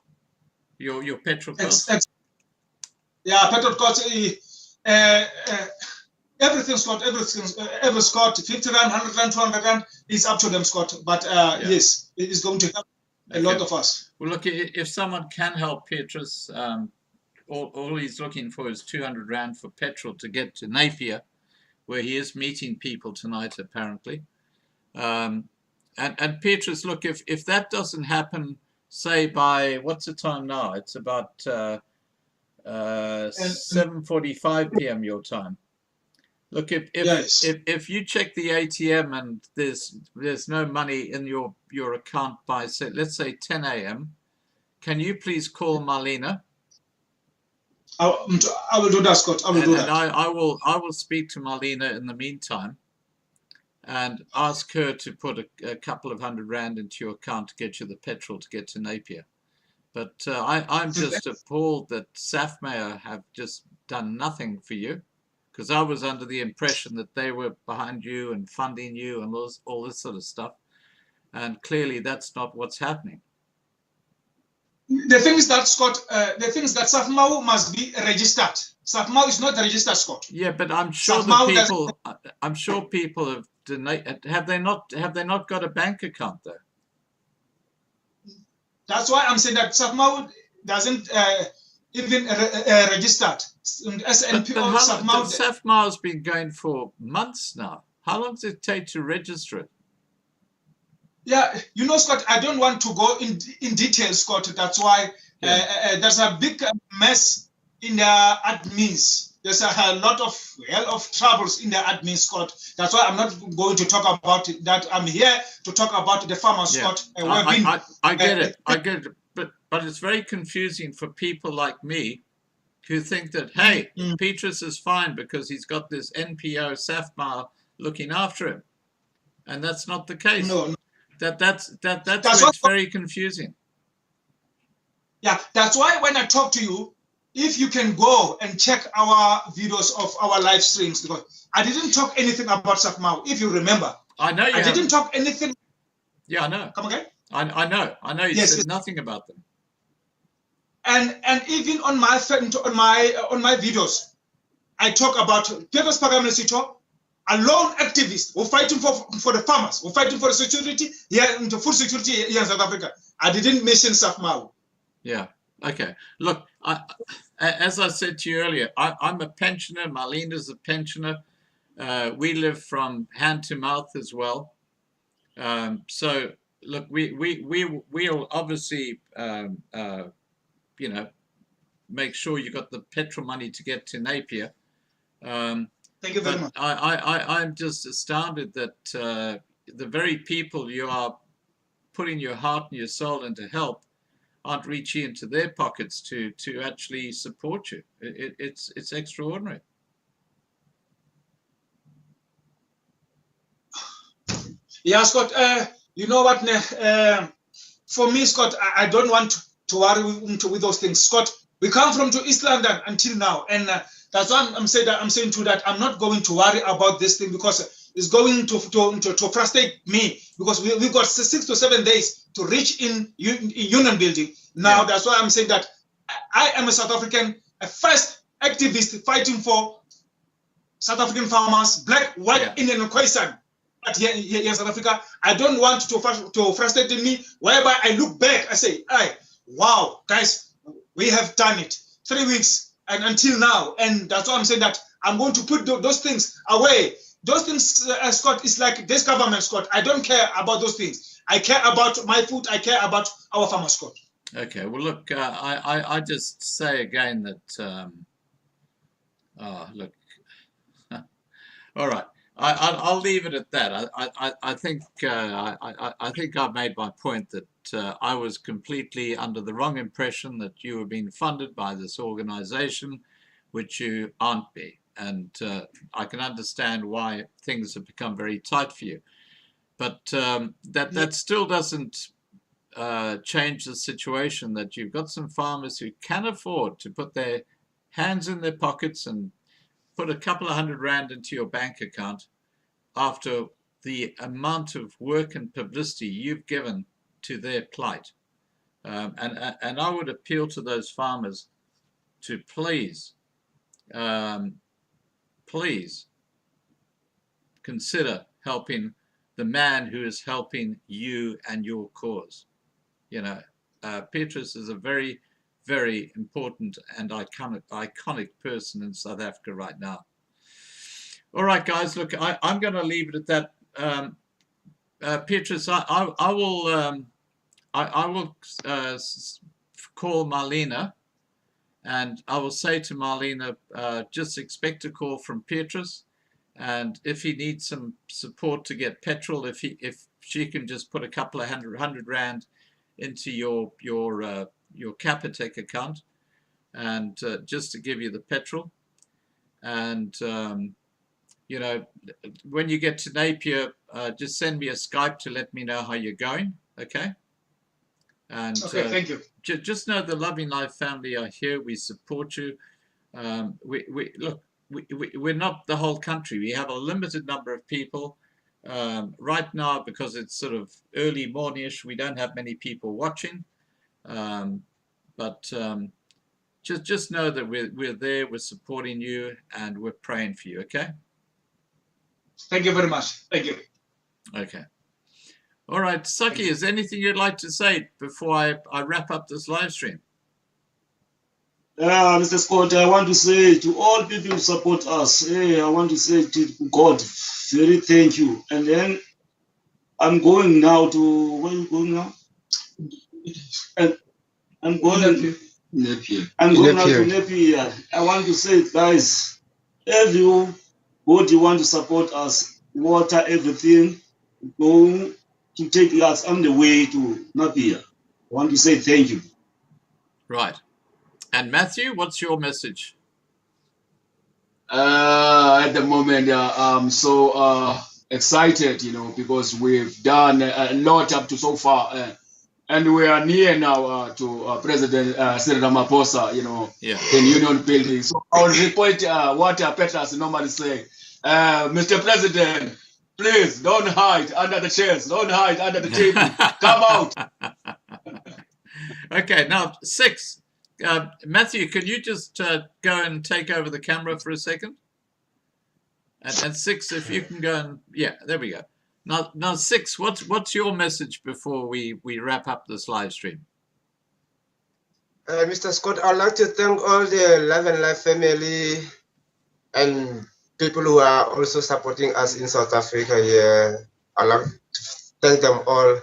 your petrol costs? Yeah, petrol costs. Everything, Scott. Every Scott. 50 rand, 100 rand, 200 rand is up to them, Scott. But yes, it is going to help a lot of us. Well, look, if someone can help Petrus, all he's looking for is 200 rand for petrol to get to Napier, where he is meeting people tonight, apparently. And Petrus, look, if that doesn't happen, say by, what's the time now? It's about 7:45 p.m. your time. Look, if you check the ATM and there's no money in your account by, say, let's say 10 a.m., can you please call Marlena? I will do that, Scott. I will do that. I will speak to Marlena in the meantime and ask her to put a couple of R100 into your account to get you the petrol to get to Napier. But I'm just appalled that SAFMAO have just done nothing for you, because I was under the impression that they were behind you and funding you and all this sort of stuff. And clearly that's not what's happening. The thing is that, Scott, SAFMAO must be registered. SAFMAO is not registered, Scott. Yeah, but I'm sure people have donated. Have they not got a bank account though? That's why I'm saying that SAFMAO doesn't even registered. SAFMAO has been going for months now. How long does it take to register it? Yeah, Scott, I don't want to go in detail, Scott. That's why there's a big mess in the admins. There's a lot of troubles in the admin, Scott. That's why I'm not going to talk about that. I'm here to talk about the farmers, Scott. I get it. But it's very confusing for people like me who think that, hey, Petrus is fine because he's got this NPO SAFMAO looking after him. And that's not the case. No. That's where it's very confusing. Yeah, that's why when I talk to you, if you can go and check our videos of our live streams, because I didn't talk anything about SAFMAO, if you remember. I know you I didn't talk anything. Yeah, I know. Come again? I know. You said nothing about them. And even on my videos, I talk about Petrus Sitho, a lone activist who fighting for the farmers, who fighting for the security here, into food security here in South Africa. I didn't mention SAFMAO. Yeah. Okay. Look, as I said to you earlier, I'm a pensioner. Marlena's a pensioner. We live from hand to mouth as well. So look, we'll obviously make sure you got the petrol money to get to Napier. Thank you very much. I'm just astounded that the very people you are putting your heart and your soul into help aren't reaching into their pockets to actually support you. It's extraordinary. Yeah, Scott, you know what? For me, Scott, I don't want to worry with those things. Scott, we come from to East London until now, and that's why I'm saying to that I'm not going to worry about this thing because it's going to frustrate me because we've got 6 to 7 days to reach in Union Building. Now, that's why I'm saying that I am a South African, a first activist fighting for South African farmers, black, white, Indian, and Khoisan. But here in South Africa, I don't want to frustrate me, whereby I look back, I say, hey, wow, guys, we have done it. 3 weeks and until now. And that's why I'm saying that I'm going to put those things away. Those things, Scott, is like this government, Scott. I don't care about those things. I care about my food. I care about our farmers, Scott. Okay, well, look, I just say again that, look, all right. I'll leave it at that. I think I've made my point that I was completely under the wrong impression that you were being funded by this organization, which you aren't be. And I can understand why things have become very tight for you. But that still doesn't change the situation that you've got some farmers who can afford to put their hands in their pockets and put a couple of $100 into your bank account after the amount of work and publicity you've given to their plight. And I would appeal to those farmers to please consider helping the man who is helping you and your cause. You know, Petrus is a very, very important and iconic person in South Africa right now. All right, guys, look, I'm going to leave it at that. Petrus, I will call Marlena, and I will say to Marlena, just expect a call from Petrus, and if he needs some support to get petrol, if she can just put a couple of hundred rand into your Capitec account, and just to give you the petrol, and you know, when you get to Napier, just send me a Skype to let me know how you're going, okay? And okay, thank you. Just know the Loving Life family are here. We support you. We're not the whole country. We have a limited number of people. Right now, because it's sort of early morningish, we don't have many people watching. But just know that we're there, we're supporting you, and we're praying for you, okay? Thank you very much. Thank you. Okay. All right, Saki, is there anything you'd like to say before I wrap up this live stream? Mr. Scott, I want to say to all people who support us, I want to say to God, very thank you. And then I'm going now to, where are you going now? And I'm going Napier. I'm going now to Napier. I want to say, guys, everybody want to support us, water, everything, go to take us on the way to Napier. I want to say thank you. Right. And Matthew, what's your message? At the moment, I'm so excited, you know, because we've done a lot up to so far, and we are near now to President Cyril Ramaphosa, you know, in Union Building. So I'll repeat what Petrus normally say, Mr. President, please don't hide under the chairs, don't hide under the table, come out. Okay, now 6. Matthew, can you just go and take over the camera for a second? And 6, if you can go and, yeah, there we go. Now 6, what's your message before we wrap up this live stream? Mr. Scott, I'd like to thank all the Love and Life family and people who are also supporting us in South Africa here. I'd like to thank them all.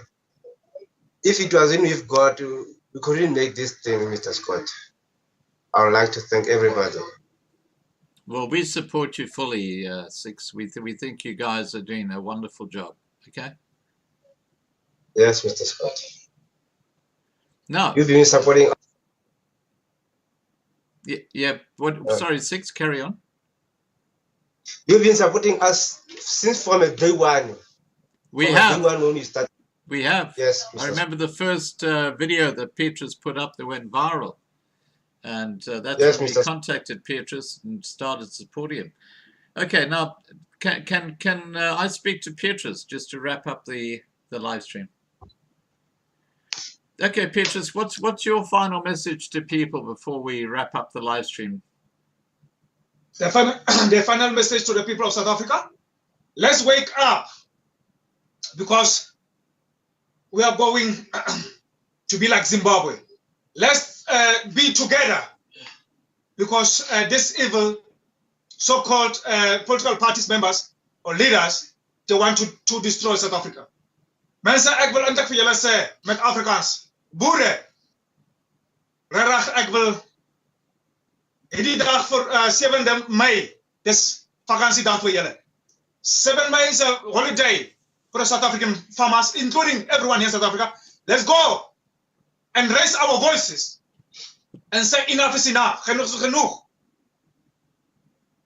If it wasn't with God, we couldn't make this thing, Mr. Scott. I would like to thank everybody. Well, we support you fully, Six. We think you guys are doing a wonderful job. Okay. Yes, Mr. Scott. No. You've been supporting. Yeah. What? Sorry, Six. Carry on. You've been supporting us since from day one. We from have. Day one when we started. We have. Yes, Mr. I remember the first video that Petrus put up that went viral, and that's Yes, when we Mr. contacted Petrus and started supporting him. Okay, now can I speak to Petrus just to wrap up the live stream? Okay, Petrus, what's your final message to people before we wrap up the live stream? The final message to the people of South Africa: let's wake up, because we are going to be like Zimbabwe. Let's be together, because this evil so-called political parties members or leaders, they want to destroy South Africa. Mensen, ek wil eintlik vir julle sê met Afrikaans, boere, regtig ek wil hierdie dag vir 7de Mei, dis vakansiedag vir julle. 7 May is a holiday for the South African farmers, including everyone here in South Africa. Let's go and raise our voices and say enough is enough. Genoeg is genoeg.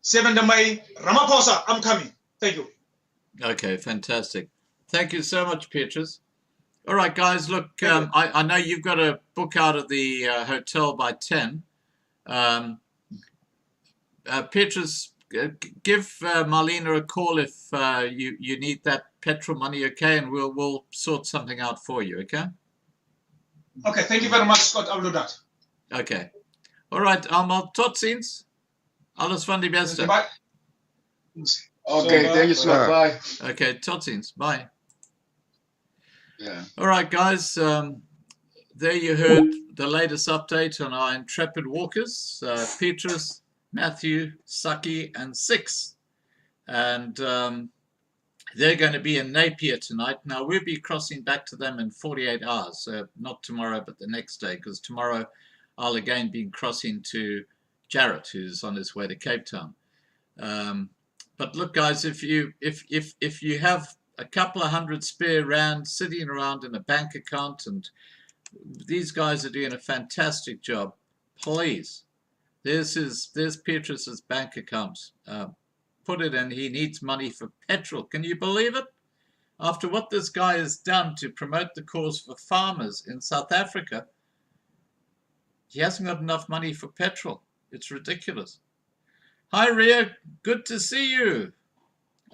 7de May, Ramaphosa, I'm coming. Thank you. Okay, fantastic. Thank you so much, Petrus. All right, guys, look, I know you've got to book out of the hotel by 10. Petrus, give Marlena a call if you need that petrol money, okay? And we'll sort something out for you, okay? Okay, thank you very much, Scott. I'll do that. Okay. All right, allemaal tot ziens. Alles van die beste. Bye. Okay, thank you, Scott. Bye. Okay, tot ziens. Bye. Yeah. All right, guys. There you heard the latest update on our intrepid walkers, Petrus, Matthew, Saki, and Six. And they're going to be in Napier tonight. Now, we'll be crossing back to them in 48 hours. Not tomorrow, but the next day, because tomorrow I'll again be crossing to Jarrett, who's on his way to Cape Town. But look, guys, if you have a couple of hundred spare rand sitting around in a bank account, and these guys are doing a fantastic job, please, there's Petrus's bank account. Put it in. He needs money for petrol. Can you believe it? After what this guy has done to promote the cause for farmers in South Africa, he hasn't got enough money for petrol. It's ridiculous. Hi, Ria. Good to see you.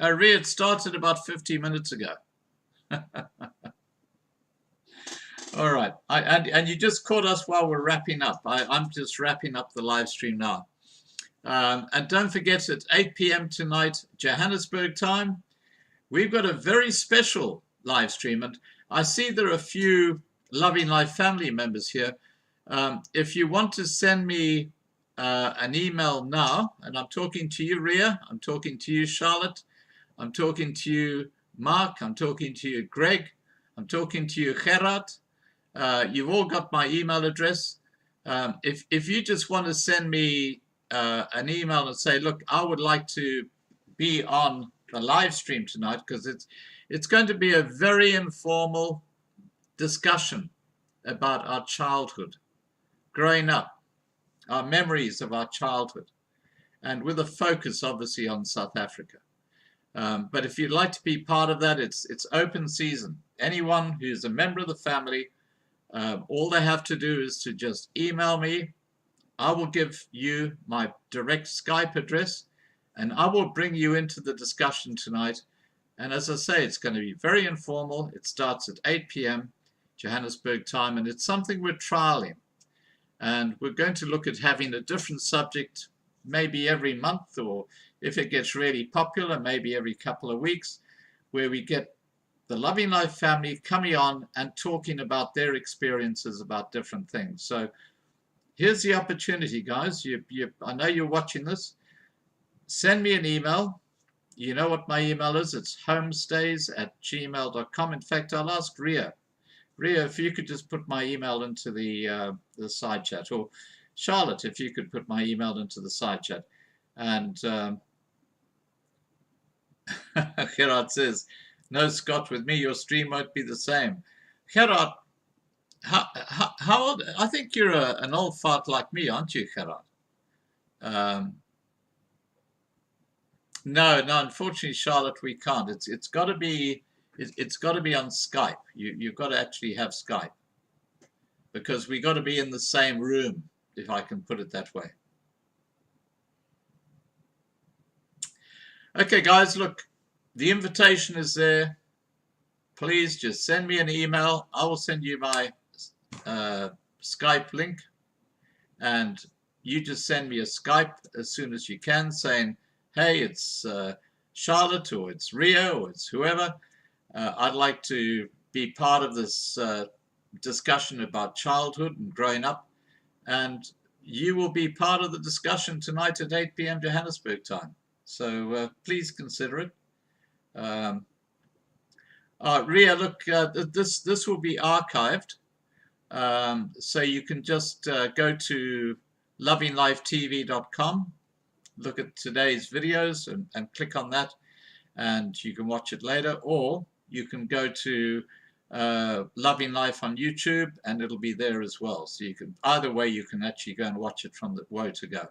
Ria, it started about 50 minutes ago. All right. And you just caught us while we're wrapping up. I'm just wrapping up the live stream now. And don't forget, at 8 p.m. tonight, Johannesburg time, we've got a very special live stream. And I see there are a few Loving Life family members here. If you want to send me an email now, and I'm talking to you, Ria, I'm talking to you, Charlotte, I'm talking to you, Mark, I'm talking to you, Greg, I'm talking to you, Gerard. You've all got my email address. If you just want to send me an email and say, look, I would like to be on the live stream tonight, because it's going to be a very informal discussion about our childhood, growing up, our memories of our childhood, and with a focus obviously on South Africa. But if you'd like to be part of that, it's open season. Anyone who's a member of the family, all they have to do is to just email me. I will give you my direct Skype address, and I will bring you into the discussion tonight. And as I say, it's going to be very informal. It starts at 8 p.m. Johannesburg time, and it's something we're trialing. And we're going to look at having a different subject maybe every month, or if it gets really popular, maybe every couple of weeks, where we get the Loving Life family coming on and talking about their experiences about different things. So here's the opportunity, guys. I know you're watching this. Send me an email. You know what my email is. It's homestays@gmail.com. In fact, I'll ask Ria. Ria, if you could just put my email into the side chat, or Charlotte, if you could put my email into the side chat. And Gerard says, no, Scott, with me, your stream won't be the same. Gerard, how old? I think you're an old fart like me, aren't you, Gerard? No, unfortunately, Charlotte, we can't. It's got to be on Skype. You've got to actually have Skype, because we got to be in the same room, if I can put it that way. Okay, guys, look, the invitation is there. Please just send me an email. I will send you my Skype link, and you just send me a Skype as soon as you can, saying, hey, it's Charlotte, or it's Rio, or it's whoever. I'd like to be part of this discussion about childhood and growing up, and you will be part of the discussion tonight at 8 p.m. Johannesburg time. So please consider it. Ria, look, this will be archived, so you can just go to lovinglifetv.com, look at today's videos and click on that, and you can watch it later, or you can go to Loving Life on YouTube, and it'll be there as well. So you can, either way, you can actually go and watch it from the woe to go.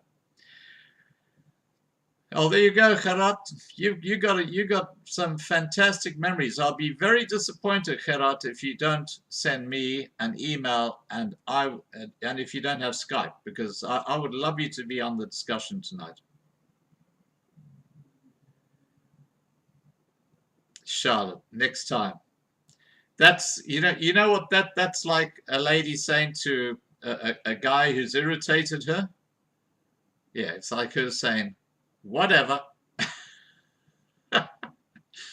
Oh, there you go, Gerard. You got some fantastic memories. I'll be very disappointed, Gerard, if you don't send me an email and if you don't have Skype, because I would love you to be on the discussion tonight. Charlotte, next time. That's you know what that's like, a lady saying to a guy who's irritated her. Yeah, it's like her saying, whatever.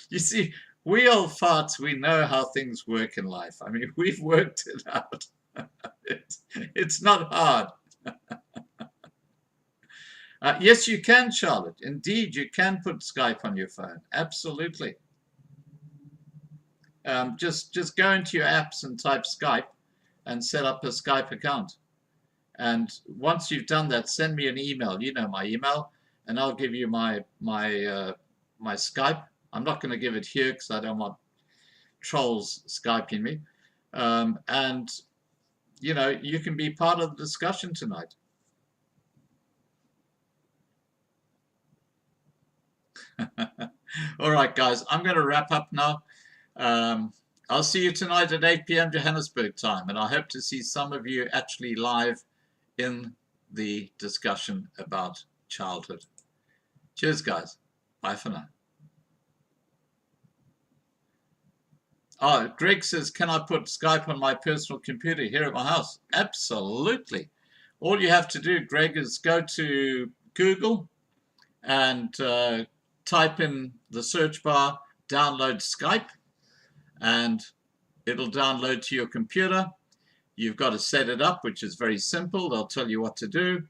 You see, we old farts, we know how things work in life. I mean, we've worked it out. It's not hard. Yes, you can, Charlotte. Indeed, you can put Skype on your phone. Absolutely. Just go into your apps and type Skype and set up a Skype account. And once you've done that, send me an email. You know my email, and I'll give you my Skype. I'm not going to give it here because I don't want trolls Skyping me. And you know, you can be part of the discussion tonight. All right, guys, I'm going to wrap up now. I'll see you tonight at 8 p.m. Johannesburg time, and I hope to see some of you actually live in the discussion about childhood. Cheers, guys. Bye for now. Oh, Greg says, can I put Skype on my personal computer here at my house? Absolutely. All you have to do, Greg, is go to Google and type in the search bar, download Skype, and it'll download to your computer. You've got to set it up, which is very simple. They'll tell you what to do.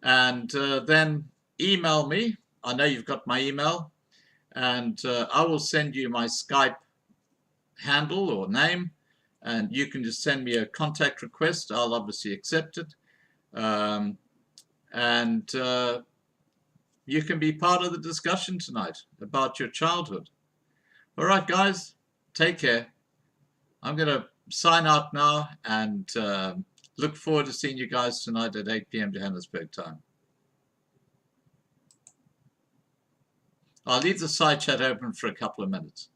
And then email me. I know you've got my email. And I will send you my Skype handle or name. And you can just send me a contact request. I'll obviously accept it. You can be part of the discussion tonight about your childhood. All right, guys, take care. I'm going to sign out now and look forward to seeing you guys tonight at 8 p.m. Johannesburg time. I'll leave the side chat open for a couple of minutes.